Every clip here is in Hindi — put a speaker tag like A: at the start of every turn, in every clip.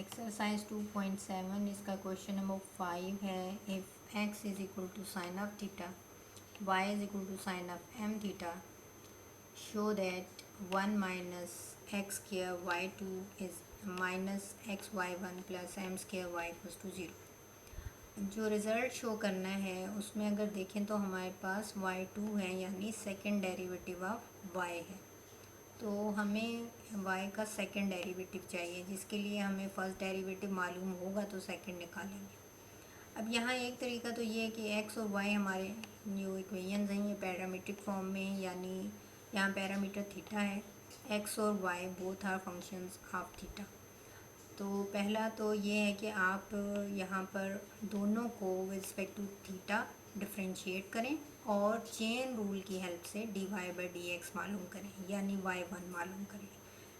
A: एक्सरसाइज 2.7 इसका क्वेश्चन नंबर 5 है। If x is equal to sine of theta, y is equal to sine of m theta, show that 1 minus x square y2 is minus x y1 plus m square y equals to 0। जो रिज़ल्ट शो करना है उसमें अगर देखें तो हमारे पास y2 है, यानी सेकेंड डेरिवेटिव ऑफ y है। तो हमें y का सेकंड डेरिवेटिव चाहिए, जिसके लिए हमें फर्स्ट डेरिवेटिव मालूम होगा तो सेकंड निकालेंगे। अब यहाँ एक तरीका तो ये है कि x और y हमारे जो इक्वेशंस हैं ये पैरामीट्रिक फॉर्म में हैं, यानी यहाँ पैरामीटर थीटा है। x और y both are functions of theta. तो पहला तो ये है कि आप यहाँ पर दोनों को with respect to theta differentiate करें और चेन रूल की हेल्प से dy बाई डी एक्स मालूम करें, यानी y1 मालूम करें।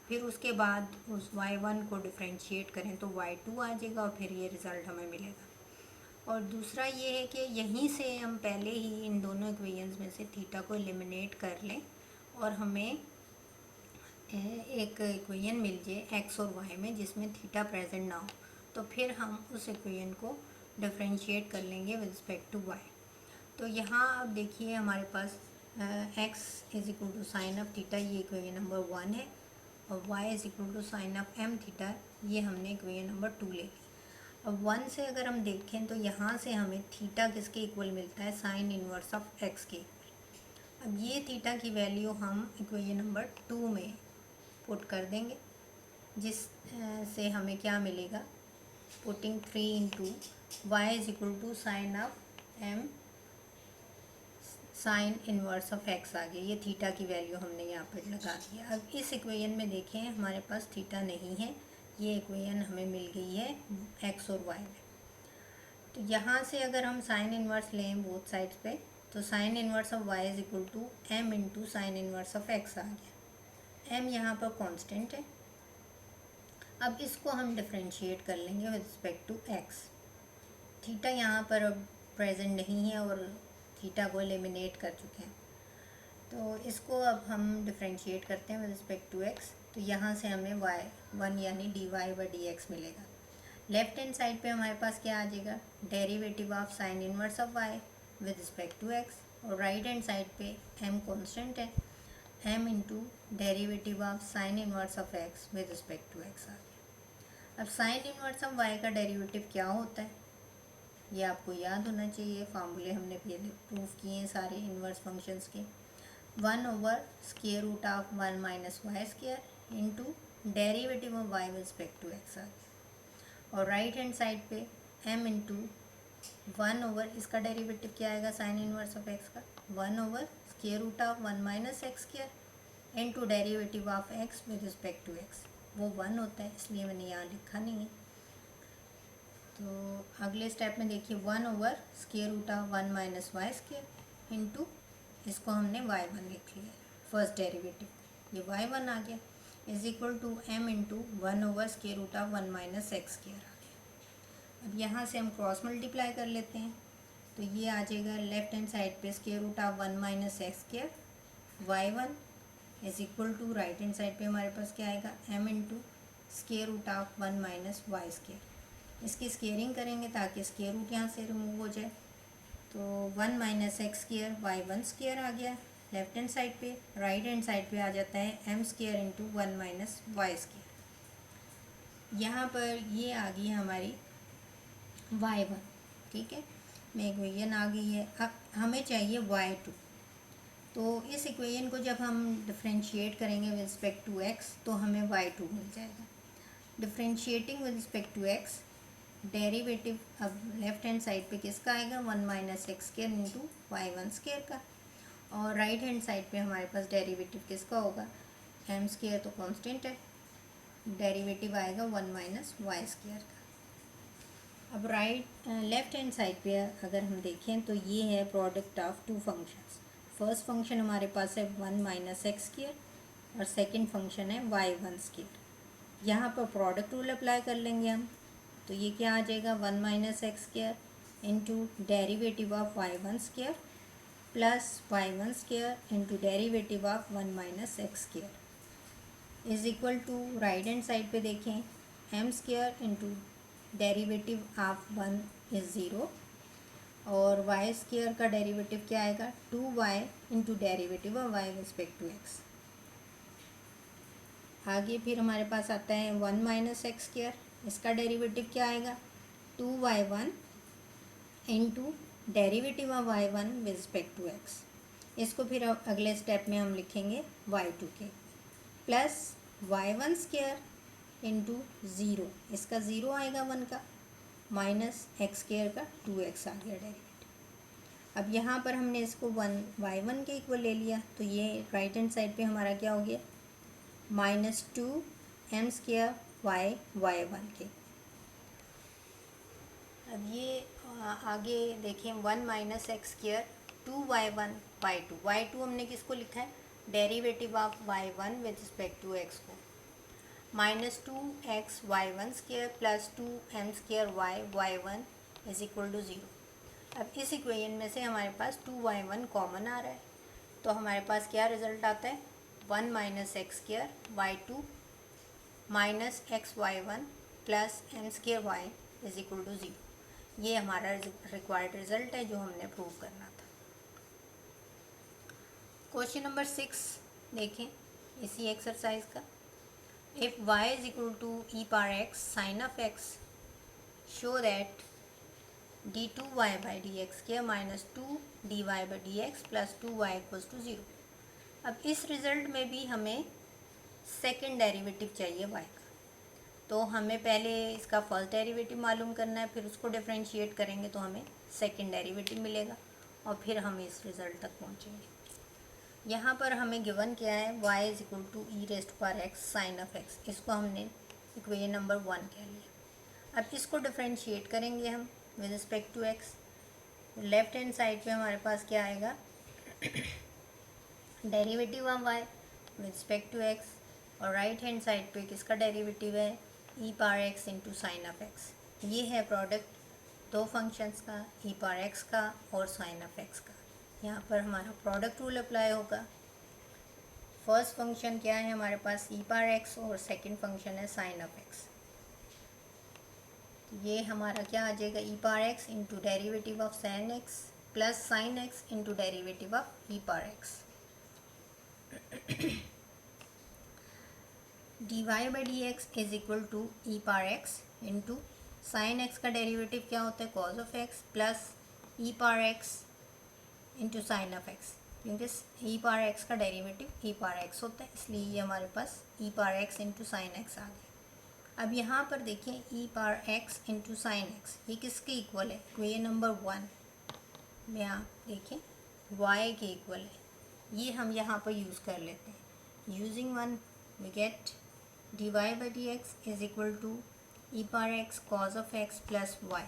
A: फिर उसके बाद उस y1 को डिफरेंशिएट करें तो y2 आ जाएगा और फिर ये रिज़ल्ट हमें मिलेगा। और दूसरा ये है कि यहीं से हम पहले ही इन दोनों इक्वेशंस में से थीटा को एलिमिनेट कर लें और हमें एक इक्वेशन मिल जाए x और y में जिसमें थीटा प्रेजेंट ना हो, तो फिर हम उस इक्वेशन को डिफरेंशिएट कर लेंगे विद रिस्पेक्ट टू y। तो यहाँ अब देखिए हमारे पास x is equal to sine of theta, ये इक्वेशन नंबर 1 है, और y is equal to sine of m theta, ये हमने इक्वेशन नंबर 2 ले ली। अब 1 से अगर हम देखें तो यहाँ से हमें थीटा किसके इक्वल मिलता है, साइन इनवर्स ऑफ x के। अब ये थीटा की वैल्यू हम इक्वेशन नंबर 2 में पुट कर देंगे, जिस से हमें क्या मिलेगा, putting 3 into y is equal to sine of m sine inverse of x आ गया। ये थीटा की वैल्यू हमने यहाँ पर लगा दिया। अब इस इक्वेशन में देखें हमारे पास थीटा नहीं है, ये इक्वेशन हमें मिल गई है x और y में। तो यहाँ से अगर हम साइन इनवर्स लें बोथ साइड्स पे, तो sine inverse of y is equal to m into sine inverse of x आ गया। m यहाँ पर कांस्टेंट है। अब इसको हम डिफरेंशिएट कर लेंगे with respect to x। Theta यहाँ पर अब प्रेजेंट नहीं है और थीटा को एलिमिनेट कर चुके हैं, तो इसको अब हम डिफरेंशिएट करते हैं विद रिस्पेक्ट टू x। तो यहाँ से हमें y1 यानी dy बाई डी एक्स मिलेगा। लेफ्ट हैंड साइड पे हमारे पास क्या आ जाएगा, derivative of sine inverse of y with respect to x, और राइट हैंड साइड पे m कांस्टेंट है, m into derivative of sine inverse of x with respect to x आ गया। अब साइन इनवर्स ऑफ y का डेरिवेटिव क्या होता है ये आपको याद होना चाहिए, फार्मूले हमने पहले प्रूव किए हैं सारे इनवर्स फंक्शंस के। 1 over square root of 1 minus y square into derivative of y with respect to x आ गया। और राइट हैंड साइड पे m इंटू 1 ओवर इसका डेरिवेटिव क्या आएगा, साइन इनवर्स ऑफ x का 1 over square root of 1 minus x square into derivative of x with respect to x, वो 1 होता है इसलिए मैंने यहाँ लिखा नहीं है। तो अगले स्टेप में देखिए 1 over square root of 1 minus y square into इसको हमने y1 लिख लिया, फर्स्ट डेरिवेटिव, ये y1 आ गया, is equal to m into 1 over square root of 1 minus x square आ गया। अब यहाँ से हम क्रॉस मल्टीप्लाई कर लेते हैं, तो ये आ जाएगा लेफ्ट हैंड साइड पे square root of 1 minus x square y1 is equal to right hand side पे हमारे पास क्या आएगा, m into square root of 1 minus y square. इसकी स्केयरिंग करेंगे ताकि स्क्वायर रूट यहाँ से रिमूव हो जाए, तो 1 minus x square y1 square आ गया लेफ्ट हैंड साइड पे, राइट हैंड साइड पे आ जाता है m square into 1 minus y square. यहाँ पर ये आ गई हमारी y1, ठीक है, में इक्वेशन आ गई है। अब हमें चाहिए y2, तो इस इक्वेशन को जब हम डिफरेंशिएट करेंगे विद रिस्पेक्ट टू x तो हमें y2 मिल जाएगा। Differentiating with respect to x, derivative अब लेफ्ट हैंड साइड पे किसका आएगा, 1 minus x square into y1 square का, और राइट हैंड साइड पे हमारे पास डेरिवेटिव किसका होगा, m स्क्वायर तो कांस्टेंट है, डेरिवेटिव आएगा 1 माइनस वाई स्क्वायर का। अब लेफ्ट हैंड साइड पे अगर हम देखें तो ये है product of two functions. First function हमारे पास है 1 माइनस एक्स स्क्वायर और सेकेंड फंक्शन है y1 स्क्वायर। यहाँ पर प्रोडक्ट रूल अप्लाई कर लेंगे हम, तो ये क्या आ जाएगा, 1 minus x square into derivative of y1 square plus y1 square into derivative of 1 minus x square is equal to right hand side पे देखें m square into derivative of 1 is 0 और वाई स्क्वायर का डेरिवेटिव क्या आएगा 2y into derivative of y respect to x। आगे फिर हमारे पास आता है 1 माइनस एक्स स्क्वायर, इसका डेरिवेटिव क्या आएगा 2y1 into derivative of y1 with respect to x। इसको फिर अगले स्टेप में हम लिखेंगे y2 के प्लस y1 स्क्वायर इंटू 0, इसका 0 आएगा 1 का, माइनस एक्स स्क्वायर का 2x आ गया डेरिवेटिव। अब यहाँ पर हमने इसको y1 के इक्वल ले लिया, तो ये राइट हैंड साइड पे हमारा क्या हो गया -2m स्क्वायर y1 के। अब ये आगे देखें 1 minus x square 2y1 y2 हमने किसको लिखा है derivative of y1 with respect to x को, -2x y1 square plus 2m square y1 is equal to 0। अब इस इक्वेशन में से हमारे पास 2y1 कॉमन आ रहा है, तो हमारे पास क्या रिजल्ट आता है 1 minus x square y2 minus x y1 plus m square y is equal to 0। ये हमारा रिक्वायर्ड रिजल्ट है जो हमने प्रूव करना था। क्वेश्चन नंबर 6 देखें इसी एक्सरसाइज का। If y is equal to e power x sine of x show that d2y by d x के minus 2dy by d x plus 2y equals to 0। अब इस रिज़ल्ट में भी हमें सेकंड डेरिवेटिव चाहिए y का, तो हमें पहले इसका फर्स्ट डेरिवेटिव मालूम करना है, फिर उसको डिफरेंशिएट करेंगे तो हमें सेकंड डेरिवेटिव मिलेगा और फिर हम इस रिज़ल्ट तक पहुंचेंगे। यहाँ पर हमें गिवन क्या है y is equal to e raised power x sine of x, इसको हमने इक्वेशन नंबर 1 कह लिया। अब इसको डिफरेंशिएट करेंगे हम with respect to x। Left hand side पे हमारे पास क्या आएगा derivative of y with respect to x, और राइट हैंड साइड पे किसका डेरिवेटिव है e power x into sine of x. ये है प्रोडक्ट दो फंक्शंस का, ई पावर एक्स का और साइन ऑफ एक्स का। यहाँ पर हमारा प्रोडक्ट रूल अप्लाई होगा। फर्स्ट फंक्शन क्या है हमारे पास ई पावर एक्स और सेकंड फंक्शन है साइन ऑफ एक्स। ये हमारा क्या आ जाएगा e power x into derivative of sine x plus sine x into derivative of e power x. dy by d x is equal to e power x into sine x का डेरिवेटिव क्या होता है cos of x plus e power x into sine of x, क्योंकि ई पावर एक्स का डेरिवेटिव ई पावर एक्स होता है, इसलिए ये हमारे पास e power x into sine x आ गया। अब यहाँ पर देखें e power x into sine x ये किसके इक्वल है इक्वेशन नंबर 1 में आप देखें y के इक्वल है। ये हम यहाँ पर यूज़ कर लेते हैं। Using 1 we get dy by d x is equal to e power x cos of x plus y.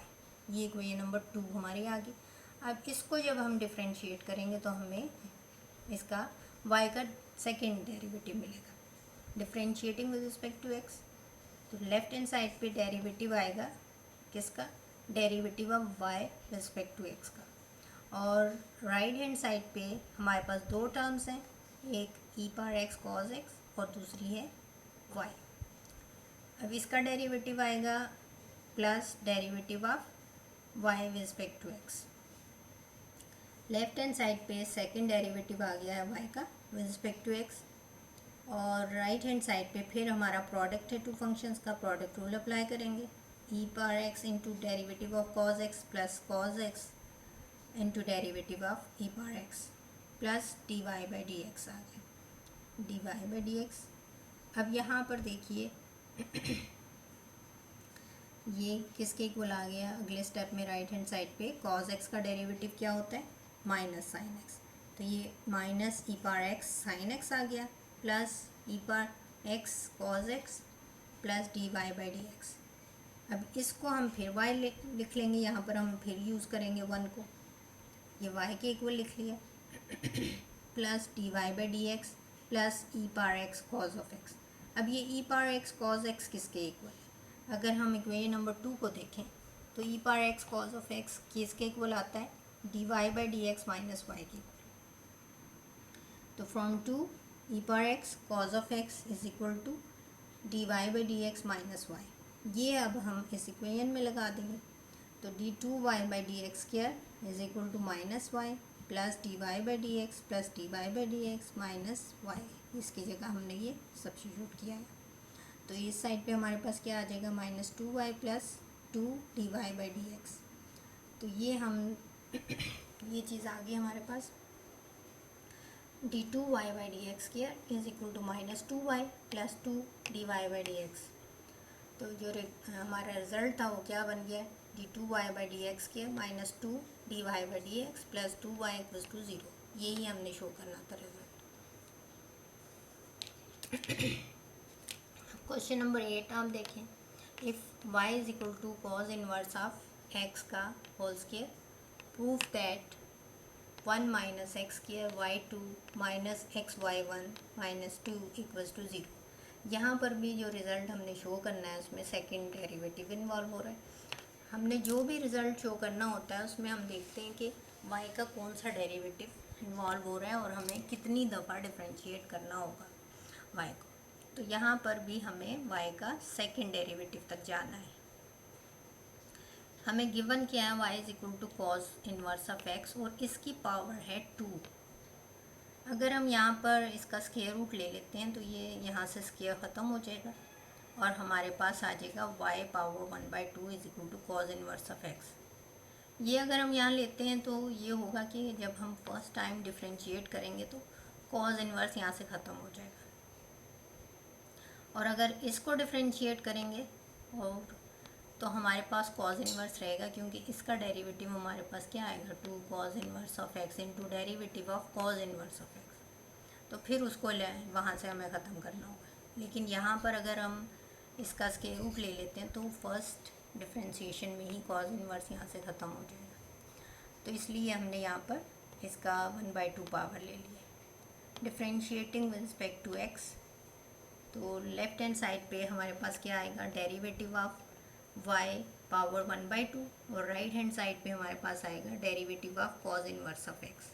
A: ये इक्वेशन नंबर 2 हमारी आ गई। अब इसको जब हम डिफरेंशिएट करेंगे तो हमें इसका y का सेकेंड डेरिवेटिव मिलेगा differentiating with respect to x। तो लेफ्ट हैंड साइड पे डेरिवेटिव आएगा किसका derivative of y with respect to x का, और राइट हैंड साइड पे हमारे पास दो टर्म्स हैं, एक e power x cos x और दूसरी है y। अब इसका डेरिवेटिव आएगा plus derivative of y with respect to x। Left hand side पे सेकंड डेरिवेटिव आ गया है y का विद रिस्पेक्ट टू x, और राइट हैंड साइड पे फिर हमारा प्रोडक्ट है टू फंक्शंस का, प्रोडक्ट रूल अप्लाई करेंगे e power x into derivative of cos x plus cos x into derivative of e power x plus d y by d x आ गया d y by d x. अब यहाँ पर देखिए ये किसके इक्वल आ गया अगले स्टेप में राइट हैंड साइड पे कॉज एक्स का डेरिवेटिव क्या होता है माइनस साइन एक्स, तो ये minus e power x sine x आ गया plus e power x cos x plus d y by d x. अब इसको हम फिर y लिख लेंगे, यहाँ पर हम फिर यूज़ करेंगे 1 को, ये y के इक्वल लिख लिया plus d y by d x plus e power x cos of x. अब ये e power x cos x किसके इक्वल है, अगर हम इक्वेशन नंबर 2 को देखें तो e power x cos of x किसके इक्वल आता है d y by d x minus y के इक्वल। तो from 2 e power x cos of x is equal to d y by d x minus y. ये अब हम इस इक्वेशन में लगा देंगे। तो d2y/dx² is equal to -y plus dy/dx plus dy/dx minus y। इसकी जगह हमने ये सब्स्टिट्यूट किया है। तो इस साइड पे हमारे पास क्या आ जाएगा, -2y प्लस 2dy/dx। तो ये हम ये चीज़ आ गई हमारे पास। d2y/dx² is equal to -2y plus 2dy/dx। तो जो हमारा रिज़ल्ट था वो क्या बन गया, d2y/dx² minus 2dy/dx plus 2y equals to 0। यही हमने शो करना था रिजल्ट। क्वेश्चन नंबर 8 आप देखें, if y is equal to cos inverse of x का whole square, proof that 1 minus x² y2 minus xy1 minus 2 equals to 0। यहाँ पर भी जो रिज़ल्ट हमने शो करना है उसमें सेकंड डेरिवेटिव इन्वॉल्व हो रहा है। हमने जो भी रिज़ल्ट शो करना होता है उसमें हम देखते हैं कि y का कौन सा डेरिवेटिव इन्वॉल्व हो रहा है और हमें कितनी दफ़ा डिफरेंशिएट करना होगा y को। तो यहाँ पर भी हमें y का सेकंड डेरिवेटिव तक जाना है। हमें गिवन क्या है, y is equal to cos inverse of x और इसकी पावर है 2। अगर हम यहाँ पर इसका स्क्वायर रूट ले लेते हैं तो ये यहाँ से स्क्वायर ख़त्म हो जाएगा और हमारे पास आ जाएगा y power 1/2 is equal to cos inverse of x। ये अगर हम यहाँ लेते हैं तो ये होगा कि जब हम फर्स्ट टाइम डिफरेंशिएट करेंगे तो कॉज इनवर्स यहाँ से ख़त्म हो जाएगा, और अगर इसको डिफरेंशिएट करेंगे और तो हमारे पास कॉज इनवर्स रहेगा, क्योंकि इसका डेरिवेटिव हमारे पास क्या आएगा, 2 cause inverse of x into derivative of cause inverse of x। तो फिर उसको वहाँ से हमें ख़त्म करना होगा। लेकिन यहाँ पर अगर हम इसका स्क्वायर रूट ले लेते हैं तो फर्स्ट डिफरेंशिएशन में ही कॉज इनवर्स यहाँ से ख़त्म हो जाएगा। तो इसलिए हमने यहाँ पर इसका 1/2 पावर ले लिया। Differentiating with respect to x, तो लेफ्ट हैंड साइड पे हमारे पास क्या आएगा, डेरिवेटिव ऑफ y पावर 1/2 और राइट हैंड साइड पे हमारे पास आएगा derivative of cause inverse of x।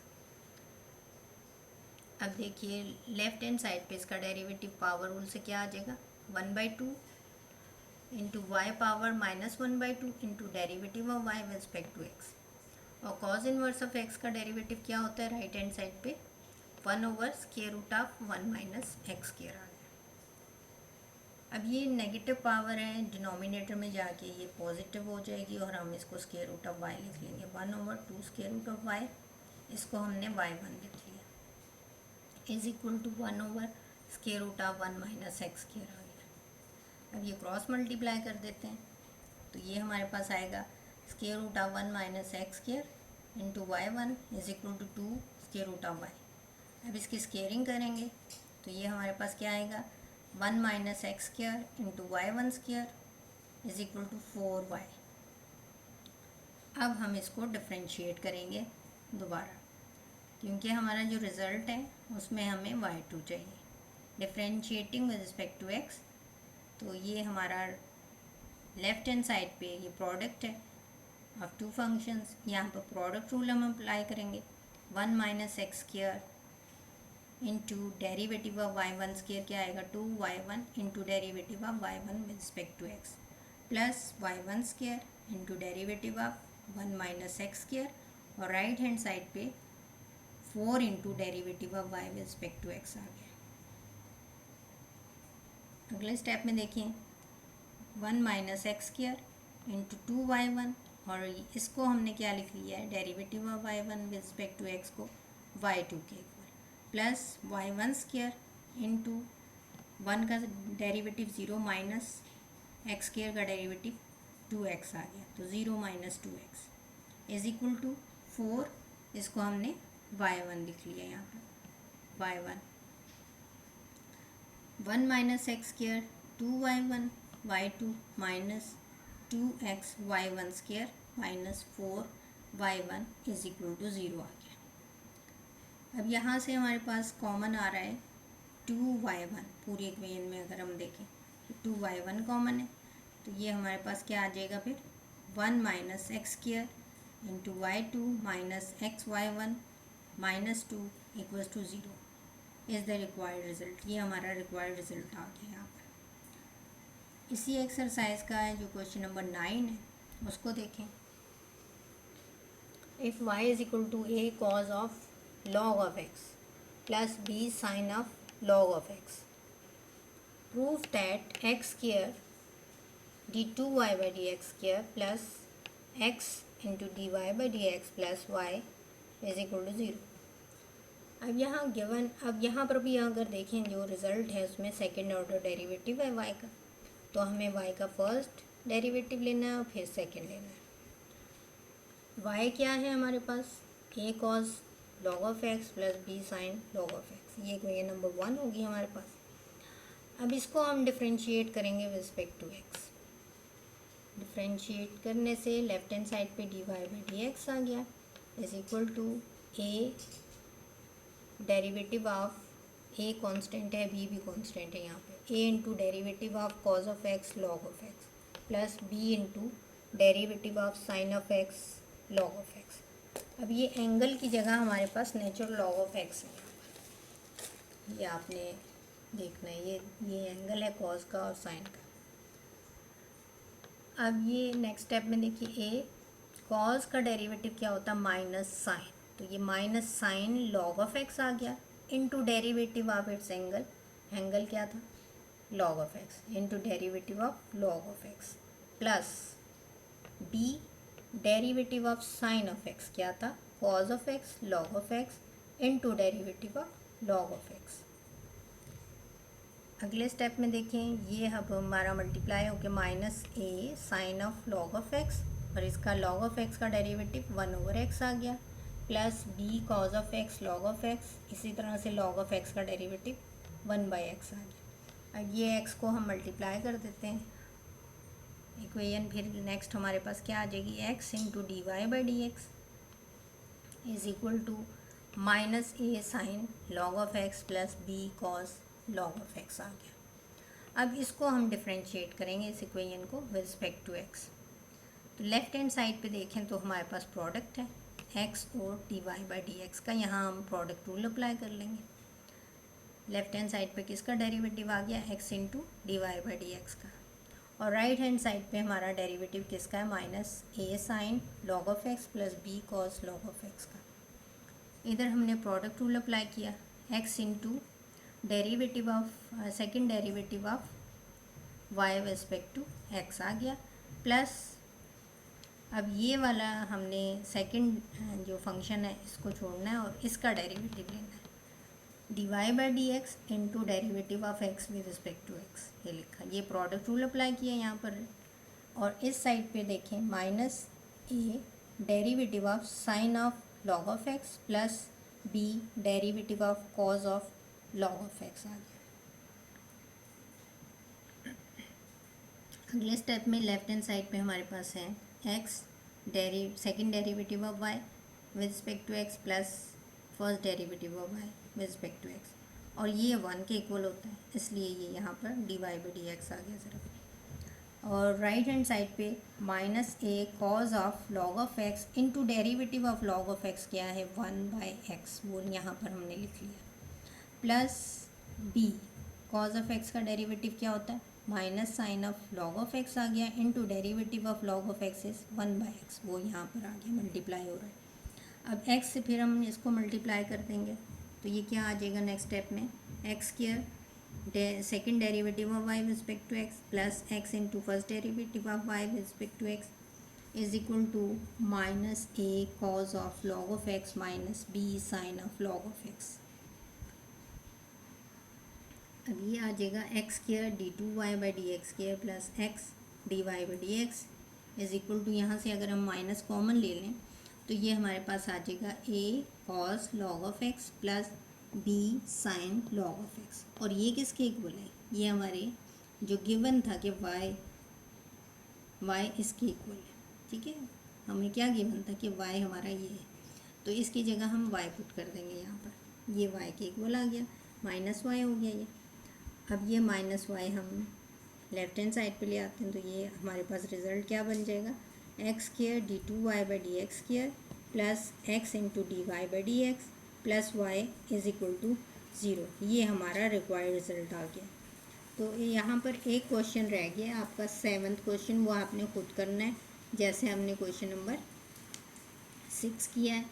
A: अब देखिए लेफ्ट हैंड साइड पे इसका डेरिवेटिव पावर रूल से क्या आ जाएगा, 1/2 into y power -1/2 into derivative of y with respect to x। और कॉज इनवर्स ऑफ x का डेरिवेटिव क्या होता है, राइट हैंड साइड पे 1/√1 माइनस x² आ गया। अब ये नेगेटिव पावर है, डिनोमिनेटर में जाके ये पॉजिटिव हो जाएगी और हम इसको स्क्वायर रूट ऑफ y लिख लेंगे, 1/2 स्क्वायर रूट ऑफ y। इसको हमने y1 लिख लिया is equal to 1 square root of 1 minus x² आ गया। अब ये क्रॉस मल्टीप्लाई कर देते हैं तो ये हमारे पास आएगा square root of 1 minus x² into y1 is equal to 2 square root of y। अब इसकी स्क्वेयरिंग करेंगे तो ये हमारे पास क्या आएगा, 1 minus x² into y1² is equal to 4y। अब हम इसको डिफरेंशिएट करेंगे दोबारा, क्योंकि हमारा जो रिज़ल्ट है उसमें हमें y2 चाहिए। Differentiating with respect to x, तो ये हमारा लेफ्ट हैंड साइड पे ये प्रोडक्ट है ऑफ टू फंक्शंस। यहाँ पर प्रोडक्ट रूल हम अप्लाई करेंगे, 1 minus x² into derivative of y1² क्या आएगा, 2y1 into derivative of y1 with respect to x plus y1² into derivative of 1 minus x² और राइट हैंड साइड पे 4 into derivative of y with respect to x आ गया। अगले स्टेप में देखिए 1 माइनस x² इंटू 2y1 और इसको हमने क्या लिख लिया है, derivative of y1 with respect to x को y2 के इक्वल प्लस y1² इंटू 1 का डेरिवेटिव 0 माइनस x² का डेरिवेटिव 2x आ गया, तो 0 minus 2x is equal to 4। इसको हमने y1 लिख लिया यहाँ पर, y1 1 minus x² 2y1 y2 minus 2x y1² minus 4y1 is equal to 0 आ गया। अब यहाँ से हमारे पास कॉमन आ रहा है 2y1, पूरी इक्वेशन में अगर हम देखें तो 2y1 कॉमन है, तो ये हमारे पास क्या आ जाएगा फिर 1 minus x² into y2 minus xy1 minus 2 equals to 0 is the required result. ये हमारा रिक्वायर्ड रिजल्ट आ गया यहाँ पर। इसी एक्सरसाइज का है जो क्वेश्चन नंबर 9 है, उसको देखें। If y is equal to a cos of log of x plus b sin of log of x, prove that x square d2y by dx स्क्वायर plus x into dy by dx plus y is equal to 0। अब यहाँ पर भी अगर देखें जो रिज़ल्ट है उसमें सेकेंड ऑर्डर डेरिवेटिव है y का, तो हमें y का फर्स्ट डेरिवेटिव लेना है और फिर सेकेंड लेना है। y क्या है हमारे पास, a cos log of x plus b sin log of x, ये इक्वेशन नंबर 1 होगी हमारे पास। अब इसको हम डिफ्रेंशिएट करेंगे with respect to x। Differentiate करने से लेफ्ट हैंड साइड पे dy बाई dx आ गया is equal to a derivative of a constant है, b भी कांस्टेंट है यहाँ पे, a into derivative of cos of x log of x plus b into derivative of sin of x log of x। अब ये एंगल की जगह हमारे पास नेचुरल log ऑफ x है, ये आपने देखना है, ये एंगल है cos का और sin का। अब ये नेक्स्ट स्टेप में देखिए, a cos का डेरिवेटिव क्या होता है, माइनस साइन, तो ये minus sine log of x आ गया into derivative of its angle, angle क्या था log of x into derivative of log of x plus b derivative of sine of x क्या था cos of x log of x into derivative of log of x। अगले स्टेप में देखें, ये अब हमारा मल्टीप्लाई होकर minus a sine of log of x और इसका log ऑफ x का डेरिवेटिव 1/x आ गया plus b cos of x log of x, इसी तरह से log ऑफ x का डेरिवेटिव 1/x आ गया। अब ये x को हम मल्टीप्लाई कर देते हैं, इक्वेशन फिर नेक्स्ट हमारे पास क्या आ जाएगी, x into d y by d x is equal to minus a sine log of x plus b cos log of x आ गया। अब इसको हम डिफ्रेंशिएट करेंगे इस इक्वेशन को विद रिस्पेक्ट टू x। तो लेफ्ट हैंड साइड पे देखें तो हमारे पास प्रोडक्ट है x और d y by d x का, यहाँ हम प्रोडक्ट रूल अप्लाई कर लेंगे। लेफ्ट हैंड साइड पे किसका डेरिवेटिव आ गया, x into d y by d x का, और राइट हैंड साइड पे हमारा डेरिवेटिव किसका है, minus a sine log of x plus b cos log of x का। इधर हमने प्रोडक्ट रूल अप्लाई किया, x into derivative of second derivative of y with respect to x आ गया प्लस अब ये वाला हमने सेकंड जो फंक्शन है इसको छोड़ना है और इसका डेरिवेटिव लेना है, d y by d x into derivative of x with respect to x, ये लिखा। ये प्रोडक्ट रूल अप्लाई किया यहाँ पर, और इस साइड पे देखें minus a derivative of sine of log of x plus b derivative of cos of log of x आ गया। अगले स्टेप में लेफ्ट हैंड साइड पे हमारे पास है x second derivative of y with respect to x plus first derivative of y with respect to x, और ये 1 के इक्वल होता है, इसलिए ये यहाँ पर d y by d x आ गया सिर्फ। और राइट हैंड साइड पे minus a cos of log of x into derivative of log of x क्या है 1 बाई एक्स, वो यहाँ पर हमने लिख लिया, plus b cos of x का डेरिवेटिव क्या होता है minus sine of log of x आ गया into derivative of log of x is 1 by x, वो यहाँ पर आ गया, मल्टीप्लाई हो रहा है। अब x से फिर हम इसको मल्टीप्लाई कर देंगे तो ये क्या आ जाएगा नेक्स्ट स्टेप में, x square second derivative of y with respect to x plus x into first derivative of y with respect to x is equal to minus a cos of log of x minus b sine of log of x। अब ये आ जाएगा x square d two y by d x square plus x d y by d x is equal to, यहाँ से अगर हम माइनस कॉमन ले लें तो ये हमारे पास आ जाएगा a cos log of x plus b sine log of x, और ये किसके इक्वल है, ये हमारे जो गिवन था कि वाई इसके इक्वल है, ठीक है। हमें क्या गिवन था कि वाई हमारा ये है, तो इसकी जगह हम वाई पुट कर देंगे यहाँ पर, ये वाई के इक्वल आ गया, माइनस वाई हो गया ये। अब ये माइनस वाई हम लेफ्ट हैंड साइड पे ले आते हैं तो ये हमारे पास रिज़ल्ट क्या बन जाएगा, x square d two y by d x square plus x into d y by d x plus y is equal to 0। ये हमारा रिक्वायर्ड रिज़ल्ट आ गया। तो यहाँ पर एक क्वेश्चन रह गया आपका 7th क्वेश्चन, वो आपने खुद करना है जैसे हमने क्वेश्चन नंबर 6 किया है।